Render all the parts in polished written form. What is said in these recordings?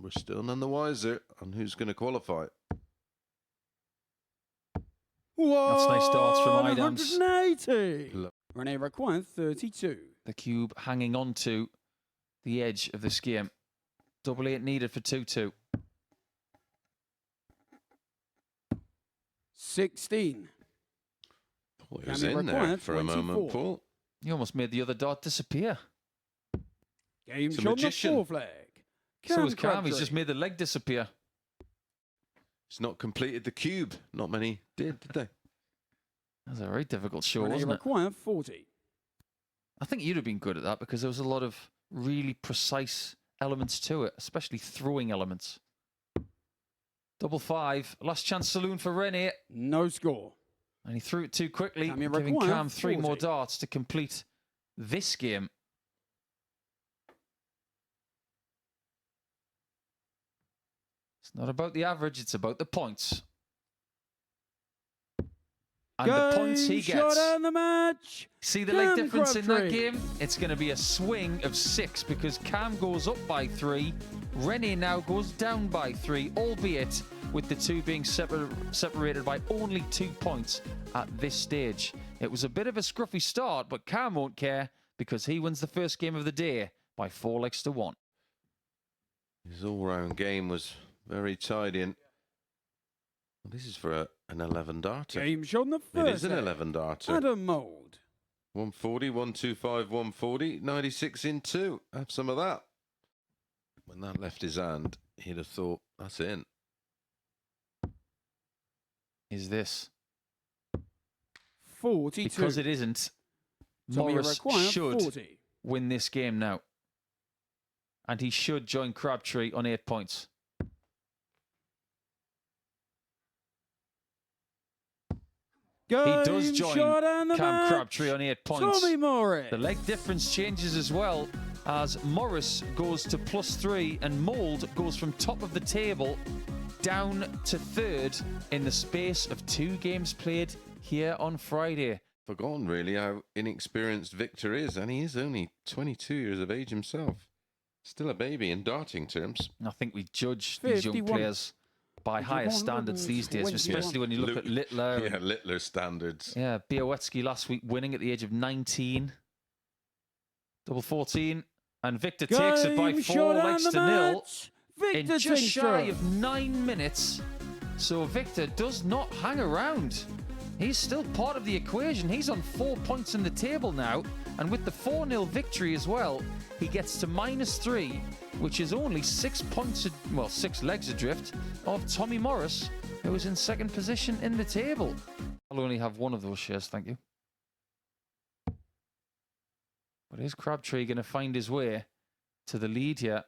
We're still none the wiser on who's going to qualify. That's nice darts from Idams. 180. Rene requires 32. The cube hanging on to the edge of this game. Double 8 needed for 2-2. 16. Paul was in there for a moment, Paul. You almost made the other dart disappear. Game shot on the fourth leg. So is Cam. He's just made the leg disappear. He's not completed the cube. Not many did they? That's a very difficult shot, Rene wasn't it? require 40. I think you'd have been good at that because there was a lot of really precise elements to it, especially throwing elements. Double 5. Last chance saloon for Rene. No score. And he threw it too quickly, Cam giving Cam 3 more 40. darts to complete this game. It's not about the average, it's about the points. And the points he gets. The match. See the leg difference in that game? It's going to be a swing of 6 because Cam goes up by 3. Rene now goes down by 3, albeit with the two being separated by only 2 points at this stage. It was a bit of a scruffy start, but Cam won't care because he wins the first game of the day by 4 legs to 1. His all-round game was very tidy. And this is for an 11 darter. Game shot on the first. It is an 11 darter. Adam Mould. 140, 125, 140, 96 in 2. Have some of that. When that left his hand, he'd have thought, that's in. Is this? 42. Because it isn't, Morris should 40. win this game now. And he should join Crabtree on 8 points. He does join Cam Crabtree on 8 points. Tommy Morris. The leg difference changes as well as Morris goes to +3 and Mould goes from top of the table down to 3rd in the space of 2 games played here on Friday. Forgotten really how inexperienced Victor is, and he is only 22 years of age himself. Still a baby in darting terms. I think we judge these young players by higher standards these days, especially when you look at Littler. Yeah, Littler standards. Yeah, Białowski last week winning at the age of 19. Double 14. And Victor takes it by 4 legs to 0 in just shy of 9 minutes. So Victor does not hang around. He's still part of the equation. He's on 4 points in the table now. And with the 4-0 victory as well, he gets to -3, which is only 6 points, 6 legs adrift of Tommy Morris, who is in 2nd position in the table. I'll only have one of those shares, thank you. But is Crabtree going to find his way to the lead here?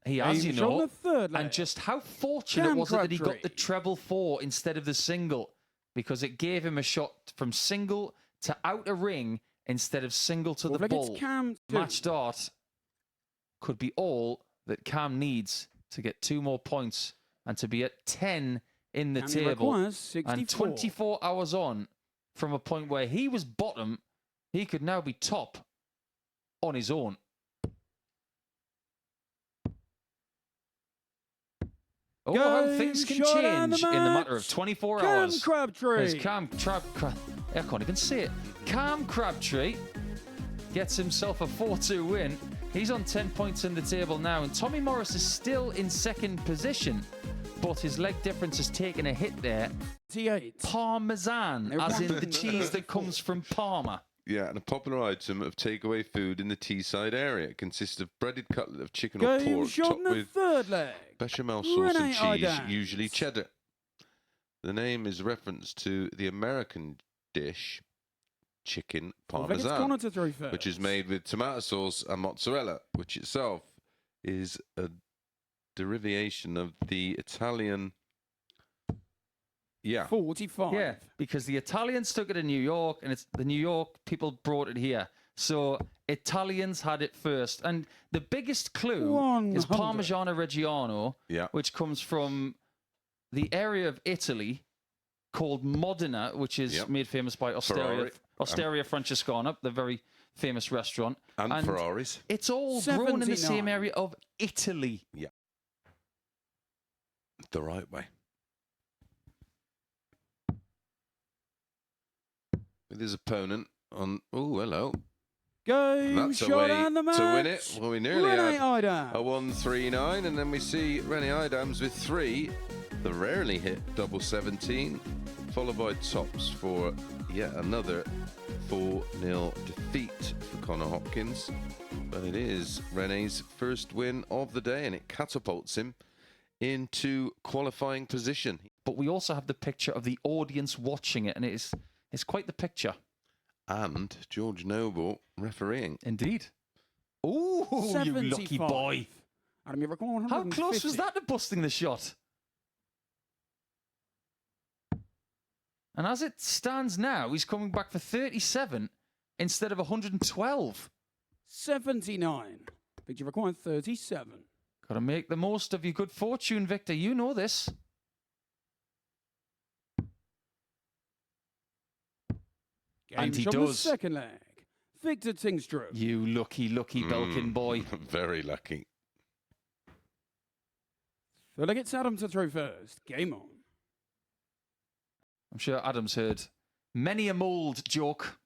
He has, you know. And just how fortunate was it that he got the treble 4 instead of the single? Because it gave him a shot from single to outer ring instead of single to the bull. Match dart could be all that Cam needs to get 2 more points and to be at 10 in the table. And 24 hours on from a point where he was bottom, he could now be top on his own. Oh, how things can change in the matter of 24 hours. Crabtree. I can't even see it. Cam Crabtree gets himself a 4-2 win. He's on 10 points in the table now, and Tommy Morris is still in 2nd position, but his leg difference has taken a hit there. Parmesan, as in the cheese that comes from Parma. Yeah, and a popular item of takeaway food in the Teesside area. It consists of breaded cutlet of chicken or pork topped with bechamel sauce and cheese, usually cheddar. The name is reference to the American dish, chicken parmesan, which is made with tomato sauce and mozzarella, which itself is a derivation of the Italian... 45. Yeah, because the Italians took it in New York, and it's the New York people brought it here. So Italians had it first. And the biggest clue is Parmigiano Reggiano, which comes from the area of Italy called Modena, which is made famous by Osteria Francescana, the very famous restaurant. And Ferraris. It's all grown in the same 79. area of Italy. Yeah. The right way. With his opponent on... Oh, hello. Game, That's a shot, way and the match. to win it. Well, we nearly Rene had Idam. a 1-3-9, and then we see Rene Idams with 3. The rarely hit double 17, followed by tops for yet another 4-0 defeat for Connor Hopkins. But it is Rene's first win of the day, and it catapults him into qualifying position. But we also have the picture of the audience watching it, and it's quite the picture. And George Noble refereeing. Indeed. Oh, you lucky 75. boy. Adam, you reckon 150. How close was that to busting the shot? And as it stands now, he's coming back for 37 instead of 112. 79. Victor required 37. Got to make the most of your good fortune, Victor. You know this. Game And he shot on the does. second leg. Victor Tingstrup. You lucky Belkin boy. Very lucky. Third leg, it's Adam to throw first. Game on. I'm sure Adam's heard many a mould joke.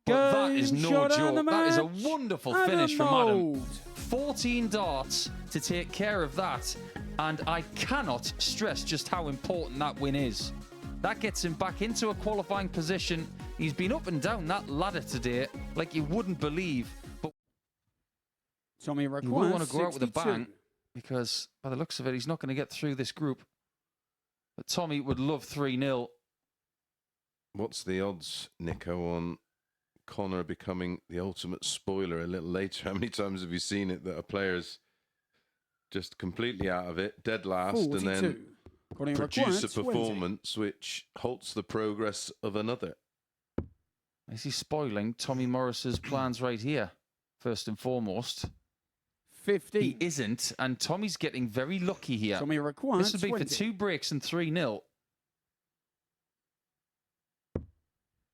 But that is no joke. That is a wonderful finish from Adam. 14 darts to take care of that. And I cannot stress just how important that win is. That gets him back into a qualifying position. He's been up and down that ladder today like you wouldn't believe. But Tommy he will requires want to go out with a 62. bang because by the looks of it, he's not going to get through this group. But Tommy would love 3-0. What's the odds, Nico, on Connor becoming the ultimate spoiler a little later? How many times have you seen it that a player's just completely out of it, dead last, 42. and then Connie produce a required 20. performance which halts the progress of another? Is he spoiling Tommy Morris's plans right here, first and foremost? 50. He isn't, and Tommy's getting very lucky here. Tommy required This would be 20. for 2 breaks and 3-0.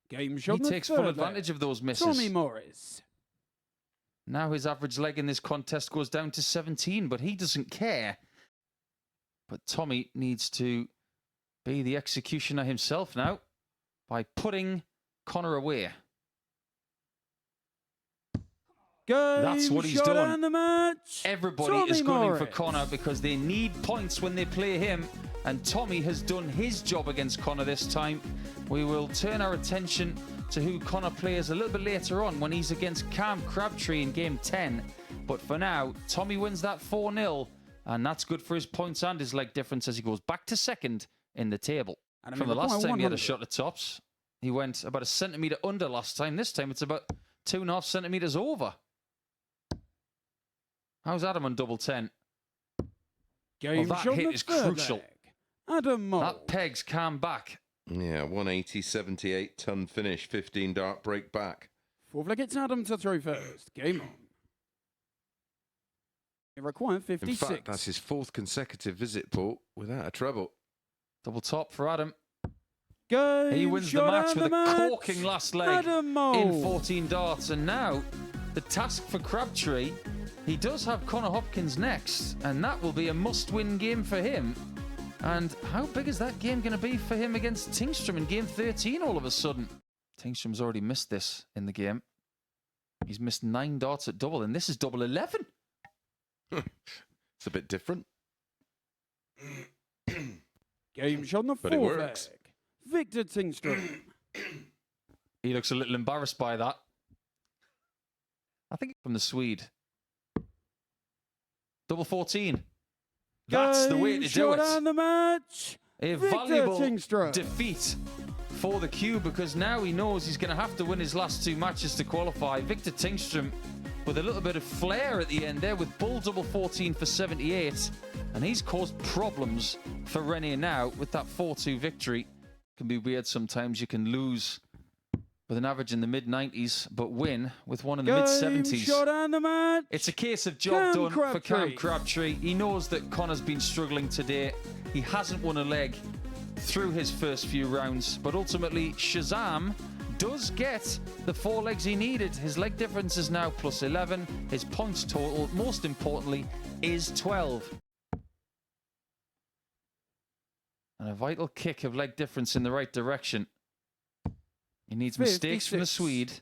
Game shot He on the takes third full leg. advantage of those misses. Tommy Morris. Now his average leg in this contest goes down to 17, but he doesn't care. But Tommy needs to be the executioner himself now by putting Connor away. That's what he's shot done. and the match. Everybody Tommy is gunning for Morris. Connor because they need points when they play him. And Tommy has done his job against Connor this time. We will turn our attention to who Connor plays a little bit later on when he's against Cam Crabtree in game 10. But for now, Tommy wins that 4-0. And that's good for his points and his leg difference as he goes back to second in the table. And From the last time he had a 100. shot at tops, he went about a centimetre under last time. This time it's about 2.5 centimetres over. How's Adam on double 10? Game that shot hit on the is third crucial. leg. Adam Mould. That pegs Cam back. Yeah, 180, 78 ton finish, 15 dart break back. Fourth leg, it's Adam to throw first. Game on. It required 56. In fact, that's his 4th consecutive visit, Paul, without a treble. Double top for Adam. Game He wins the shot match and with a the match. corking last leg Adam Mould. in 14 darts. And now the task for Crabtree, he does have Connor Hopkins next, and that will be a must-win game for him. And how big is that game going to be for him against Tingstrom in game 13 all of a sudden? Tingstrom's already missed this in the game. He's missed 9 darts at double, and this is double 11. It's a bit different. Game shot on the But it fourth works. leg. Victor Tingstrom. He looks a little embarrassed by that. I think from the Swede. Double 14. That's the way to do shot it. and the match. A Victor valuable Tingstrom. defeat for the Cube because now he knows he's going to have to win his last 2 matches to qualify. Victor Tingstrom with a little bit of flair at the end there with bull double 14 for 78. And he's caused problems for Rene now with that 4-2 victory. Can be weird sometimes. You can lose with an average in the mid-90s, but win with one in the mid-70s. Shot and the match. It's a case of job done for Cam Crabtree. Crabtree. He knows that Connor's been struggling today. He hasn't won a leg through his first few rounds, but ultimately Shazam does get the 4 legs he needed. His leg difference is now plus 11. His points total, most importantly, is 12. And a vital kick of leg difference in the right direction. He needs 56. mistakes from the Swede.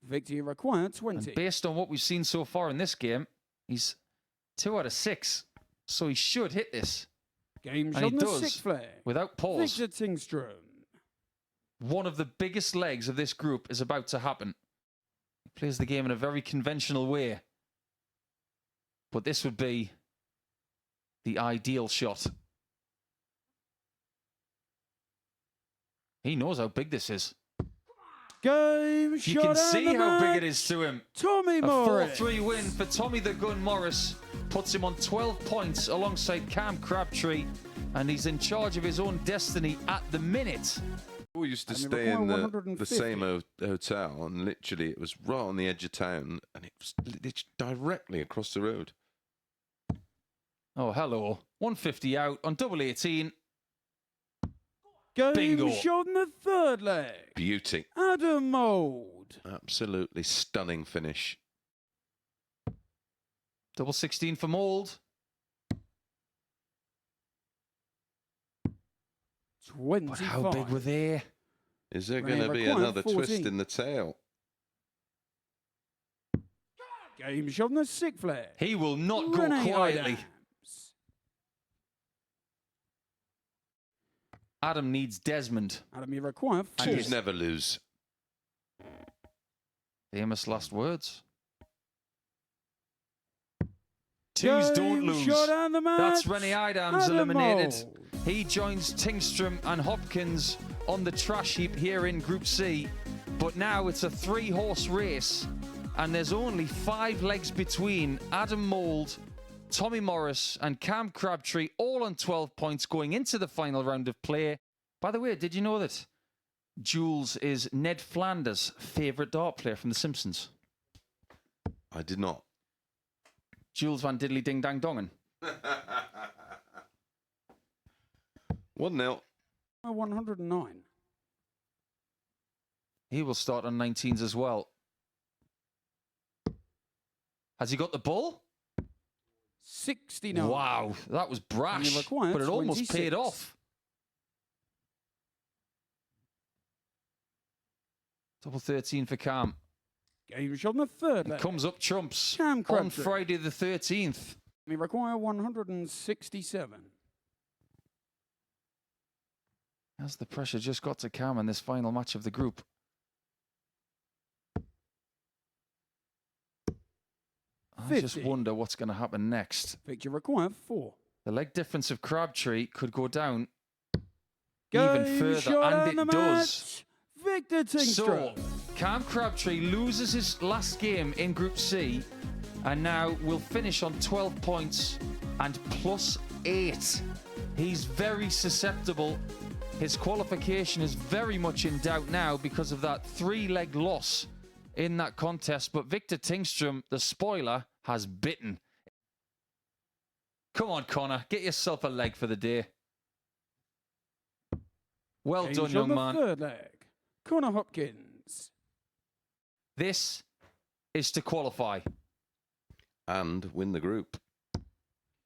Victory required 20. And based on what we've seen so far in this game, he's 2 out of 6. So he should hit this. Game And shot he on the does, 6th flag. without pause. Victor Tingstrom. One of the biggest legs of this group is about to happen. He plays the game in a very conventional way. But this would be the ideal shot. He knows how big this is. Game You shot can and see the how match. big it is to him. Tommy A Morris. 4-3 win for Tommy the Gun Morris puts him on 12 points alongside Cam Crabtree, and he's in charge of his own destiny at the minute. We used to And they stay in require the 150. same hotel, and literally it was right on the edge of town, and it was directly across the road. Oh, hello. 150 out on double 18. Game Bingo. shot on the 3rd leg. Beauty. Adam Mould. Absolutely stunning finish. Double 16 for Mould. 25. But how big were they? Is there Running going to be required another 14. twist in the tail? Game shot on the 6th flag. He will not go Renee quietly. Adams. Adam needs Desmond. Adam, you require 4. Twos never lose. Famous last words. Twos don't Game lose. shot and the match. That's Rennie Adams Adam eliminated. Mould. He joins Tingstrom and Hopkins on the trash heap here in Group C. But now it's a 3-horse race, and there's only 5 legs between Adam Mould, Tommy Morris, and Cam Crabtree, all on 12 points going into the final round of play. By the way, did you know that Jules is Ned Flanders' favourite dart player from The Simpsons? I did not. Jules Van Diddley Ding Dang Dongen. 1-0. 109. He will start on 19s as well. Has he got the ball? 69. Wow, that was brash, And you require but it almost 26. paid off. Double 13 for Cam. Game shot on the 3rd It leg. comes up trumps Cam on Crabtree. Friday the 13th. We require 167. As the pressure just got to Cam in this final match of the group. I just 50. wonder what's going to happen next. Victor require 4. The leg difference of Crabtree could go down Game even further, shot and and the it does. match. Victor Tingstrom. So, Cam Crabtree loses his last game in Group C and now will finish on 12 points and plus 8. He's very susceptible. His qualification is very much in doubt now because of that 3-leg loss in that contest. But Victor Tingstrom, the spoiler, has bitten. Come on, Connor, get yourself a leg for the day. Well Game done, shot young on man. the 3rd leg. Connor Hopkins. This is to qualify. And win the group.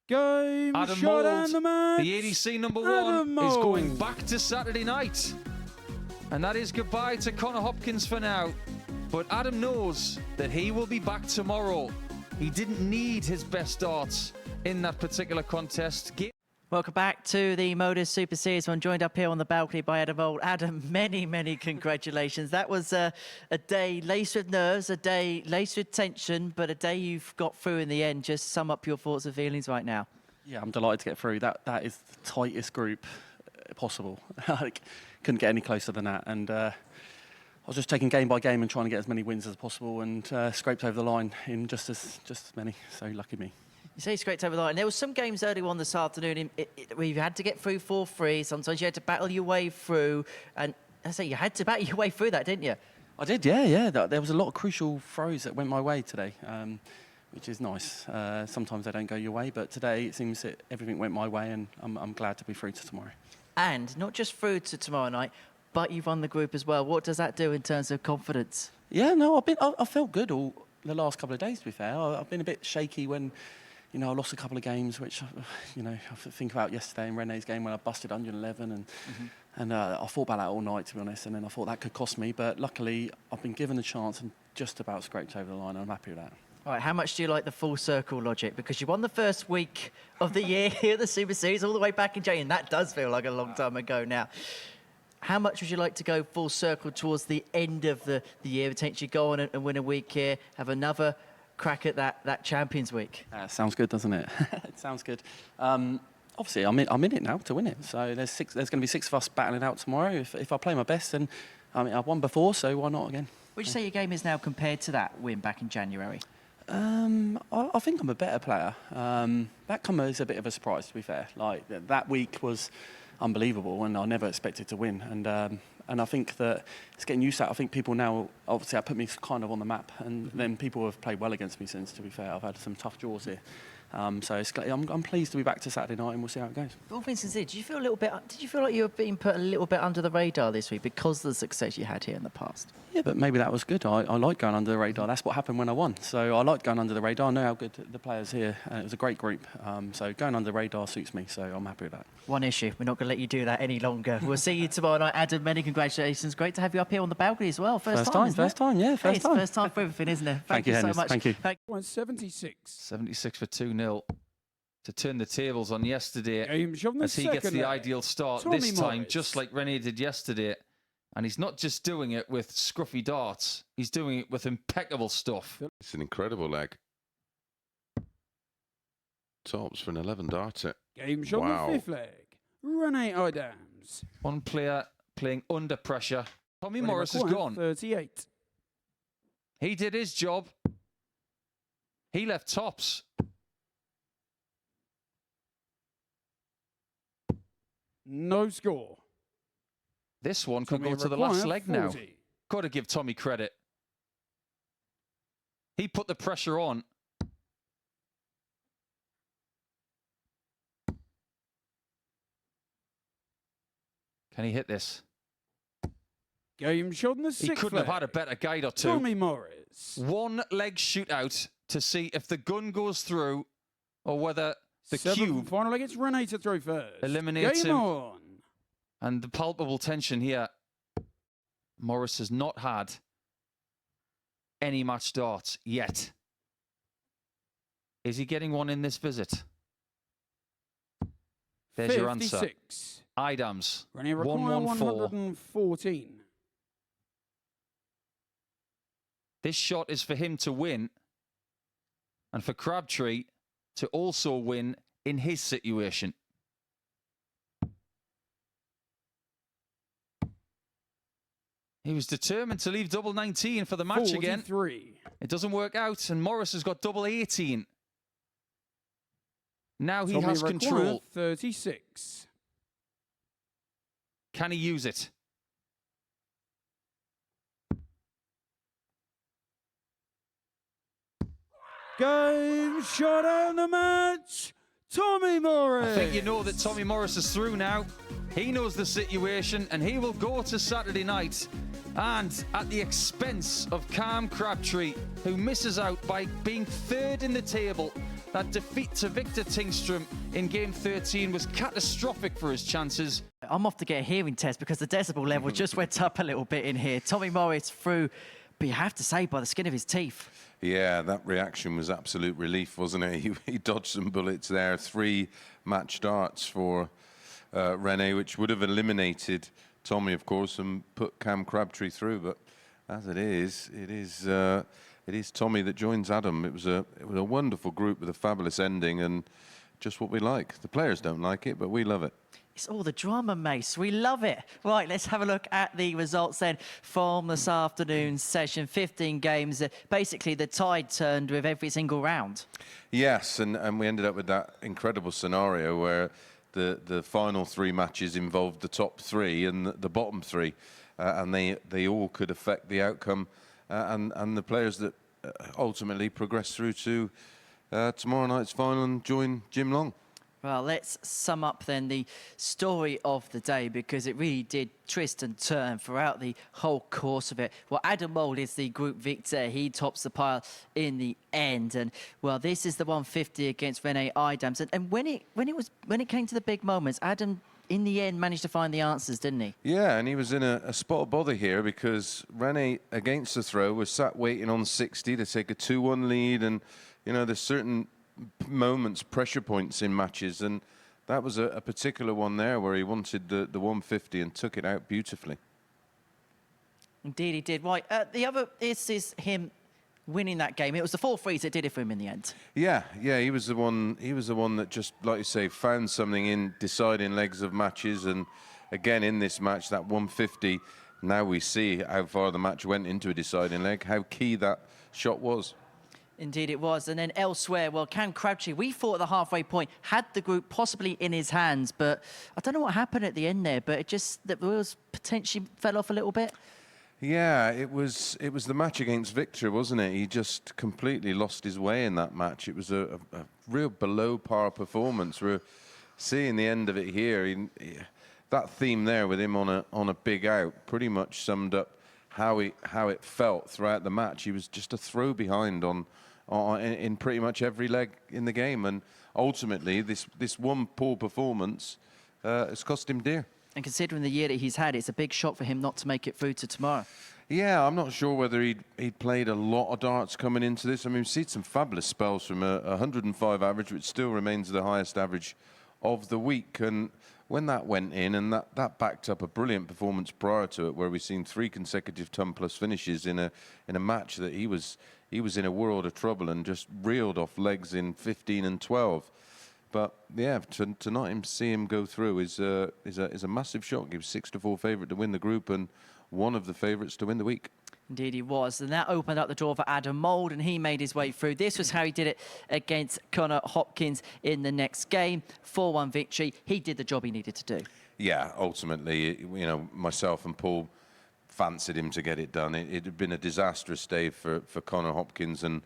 Game Adam shot Mould, and the match. the ADC number Adam 1, is going Mould. back to Saturday night. And that is goodbye to Connor Hopkins for now. But Adam knows that he will be back tomorrow. He didn't need his best darts in that particular contest. Welcome back to the MODUS Super Series. I'm joined up here on the balcony by Adam Mould. Adam, many congratulations. That was a day laced with nerves, a day laced with tension, but a day you've got through in the end. Just sum up your thoughts and feelings right now. Yeah, I'm delighted to get through. That is the tightest group possible. I couldn't get any closer than that. And I was just taking game by game and trying to get as many wins as possible, and scraped over the line in just as many. So lucky me. You say scraped over the line. There were some games early on this afternoon where you had to get through 4-3. Sometimes you had to battle your way through. And I say you had to battle your way through that, didn't you? I did, yeah. There was a lot of crucial throws that went my way today, which is nice. Sometimes they don't go your way, but today it seems that everything went my way, and I'm glad to be through to tomorrow. And not just through to tomorrow night, but you've won the group as well. What does that do in terms of confidence? Yeah, no, I felt good all the last couple of days, to be fair. I've been a bit shaky when, I lost a couple of games, which, I think about yesterday in Rene's game when I busted 111 and I thought about that all night, to be honest, and then I thought that could cost me, but luckily I've been given the chance and just about scraped over the line, and I'm happy with that. All right, how much do you like the full circle logic? Because you won the first week of the year here at the Super Series all the way back in January, and that does feel like a long time ago now. How much would you like to go full circle towards the end of the year, potentially go on and win a week here, have another crack at that Champions Week? Sounds good, doesn't it? It sounds good. Obviously, I'm in it now to win it. So there's going to be 6 of us battling out tomorrow. If I play my best, then I've won before, so why not again? Would you say your game is now compared to that win back in January? I think I'm a better player. That come as a bit of a surprise, to be fair. Like that week was unbelievable, and I never expected to win. And I think that it's getting used to that. I think people now, obviously, that put me kind of on the map, and then people have played well against me since. To be fair, I've had some tough draws here. So I'm pleased to be back to Saturday night, and we'll see how it goes. All things considered, did you feel like you were being put a little bit under the radar this week because of the success you had here in the past? Yeah, but maybe that was good. I like going under the radar. That's what happened when I won. So I like going under the radar. I know how good the players here. It was a great group. So going under the radar suits me. So I'm happy with that. One issue. We're not going to let you do that any longer. We'll see you tomorrow night. Adam, many congratulations. Great to have you up here on the balcony as well. First time, first time, yeah, first time. It's first time for everything, isn't it? Thank you so Hennis. much. Thank you. 76. 76 for 2-0 to turn the tables on yesterday Games on the as he gets second the leg. ideal start Tommy this time, Morris. just like Rene did yesterday. And he's not just doing it with scruffy darts, he's doing it with impeccable stuff. It's an incredible leg. Tops for an 11 darter. Games on Wow. the 5th leg. Rene Idams. One player playing under pressure. Tommy Rene Morris is McQuire, gone. 38. He did his job. He left tops. No score. This one could Tommy go to the last McQuire, leg now. 40. Got to give Tommy credit. He put the pressure on. Can he hit this? Game shot on the 6th He couldn't have had a better guide or two. Tommy Morris. One leg shootout to see if the gun goes through or whether the 7th cube final leg. It's Rene to throw first. eliminates Game him. on. And the palpable tension here. Morris has not had any match darts yet. Is he getting one in this visit? There's your answer. 56. Idams, Rene McQuire, 114. 114. This shot is for him to win and for Crabtree to also win in his situation. He was determined to leave double 19 for the match 43. again. It doesn't work out, and Morris has got double 18. Now he Tommy has McQuire, control. 36. Can he use it? Game shot on the match. Tommy Morris. I think you know that Tommy Morris is through now. He knows the situation, and he will go to Saturday night. And at the expense of Cam Crabtree, who misses out by being third in the table. That defeat to Victor Tingstrom in game 13 was catastrophic for his chances. I'm off to get a hearing test because the decibel level just went up a little bit in here. Tommy Morris through, but you have to say, by the skin of his teeth. Yeah, that reaction was absolute relief, wasn't it? He dodged some bullets there. 3 match darts for Rene, which would have eliminated Tommy, of course, and put Cam Crabtree through. But as it is Tommy that joins Adam. It was a wonderful group with a fabulous ending, and just what we like. The players don't like it, but we love it. It's all the drama, Mace. We love it. Right, let's have a look at the results then from this afternoon's session. 15 games. Basically, the tide turned with every single round. Yes, and we ended up with that incredible scenario where the final 3 matches involved the top 3 and the bottom 3, and they all could affect the outcome, and the players that ultimately progressed through to tomorrow night's final and join Jim Long. Well, let's sum up then the story of the day, because it really did twist and turn throughout the whole course of it. Well, Adam Mould is the group victor. He tops the pile in the end. And, well, this is the 150 against Rene Idams. And when it came to the big moments, Adam, in the end, managed to find the answers, didn't he? Yeah, and he was in a spot of bother here because Rene, against the throw, was sat waiting on 60 to take a 2-1 lead. And, you know, there's certain moments, pressure points in matches, and that was a particular one there where he wanted the 150 and took it out beautifully. Indeed, he did. Right, the other is him winning that game. It was the 4-3s that did it for him in the end. Yeah, he was the one. He was the one that just, like you say, found something in deciding legs of matches, and again in this match, that 150. Now we see how far the match went into a deciding leg, how key that shot was. Indeed it was. And then elsewhere, well, Cam Crabtree, we thought at the halfway point, had the group possibly in his hands, but I don't know what happened at the end there, but it just, the wheels potentially fell off a little bit. Yeah, it was the match against Victor, wasn't it? He just completely lost his way in that match. It was a real below par performance. We're seeing the end of it here. That theme there with him on a big out pretty much summed up how it felt throughout the match. He was just a throw behind in pretty much every leg in the game, and ultimately this one poor performance has cost him dear. And considering the year that he's had, it's a big shock for him not to make it through to tomorrow. Yeah, I'm not sure whether he'd played a lot of darts coming into this. I mean, we've seen some fabulous spells from a 105 average, which still remains the highest average of the week. And when that went in, and that backed up a brilliant performance prior to it, where we've seen 3 consecutive ton-plus finishes in a match that he was in a world of trouble and just reeled off legs in 15 and 12. But yeah, to not see him go through is a massive shock. He was 6-4 favourite to win the group and one of the favourites to win the week. Indeed he was, and that opened up the door for Adam Mould, and he made his way through. This was how he did it against Connor Hopkins in the next game. 4-1 victory. He did the job he needed to do. Yeah, ultimately, you know, myself and Paul fancied him to get it done. It had been a disastrous day for Connor Hopkins, and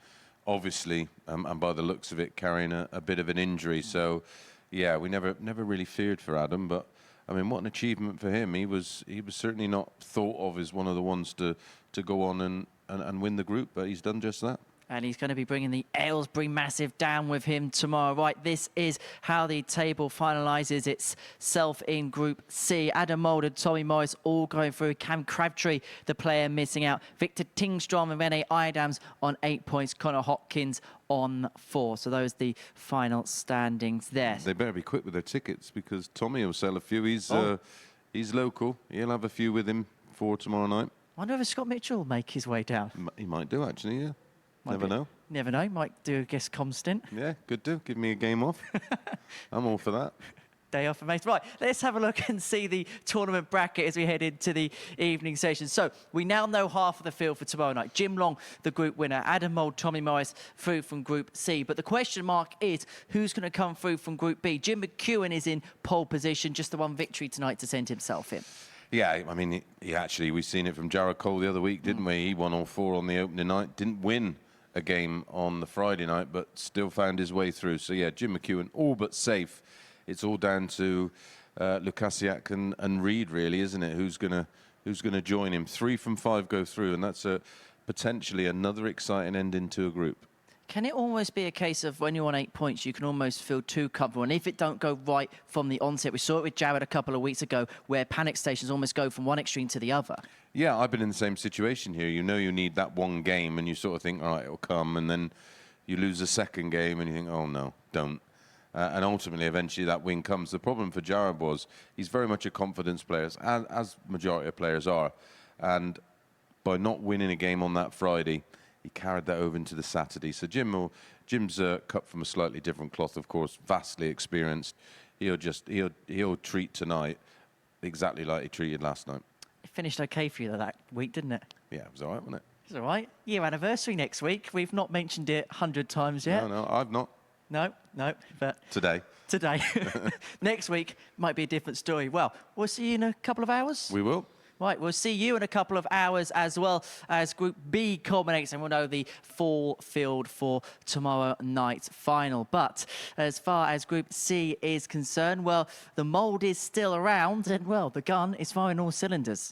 obviously, and by the looks of it, carrying a bit of an injury. So, yeah, we never really feared for Adam, but I mean, what an achievement for him. He was certainly not thought of as one of the ones to go on and win the group, but he's done just that. And he's going to be bringing the Aylesbury Massive down with him tomorrow. Right, this is how the table finalises itself in Group C. Adam Mould and Tommy Morris all going through. Cam Crabtree, the player missing out. Victor Tingstrom and Rene Idams on 8 points. Connor Hopkins on 4. So those are the final standings there. They better be quick with their tickets because Tommy will sell a few. He's local. He'll have a few with him for tomorrow night. I wonder if Scott Mitchell will make his way down. He might do, actually, yeah. Never know. Never know. Might do a guest com stint. Yeah, could do. Give me a game off. I'm all for that. Day off, amazing. Right, let's have a look and see the tournament bracket as we head into the evening session. So we now know half of the field for tomorrow night. Jim Long, the group winner. Adam Mould, Tommy Morris through from Group C. But the question mark is who's going to come through from Group B? Jim McEwen is in pole position, just the one victory tonight to send himself in. Yeah, I mean, we've seen it from Jared Cole the other week, didn't we? He won all 4 on the opening night, didn't win a game on the Friday night, but still found his way through. So yeah, Jim McEwen all but safe. It's all down to Lukasiak and Reed, really, isn't it? Who's gonna join him? 3 from 5 go through, and that's potentially another exciting ending to a group. Can it almost be a case of when you're on 8 points, you can almost feel too comfortable? And if it don't go right from the onset, we saw it with Jared a couple of weeks ago, where panic stations almost go from one extreme to the other. Yeah, I've been in the same situation here. You know you need that one game, and you sort of think, all right, it'll come, and then you lose the second game, and you think, oh, no, don't. And ultimately, eventually, that win comes. The problem for Jared was he's very much a confidence player, as majority of players are. And by not winning a game on that Friday, he carried that over into the Saturday. So Jim's cut from a slightly different cloth, of course, vastly experienced. He'll treat tonight exactly like he treated last night. It finished okay for you that week, didn't it? Yeah, it was all right, wasn't it? It's all right. Year anniversary next week. We've not mentioned it 100 times yet. No, I've not. No, but... Today. Next week might be a different story. Well, we'll see you in a couple of hours. We will. Right, we'll see you in a couple of hours as well as Group B culminates, and we'll know the full field for tomorrow night's final. But as far as Group C is concerned, well, the mould is still around, and, well, the gun is firing all cylinders.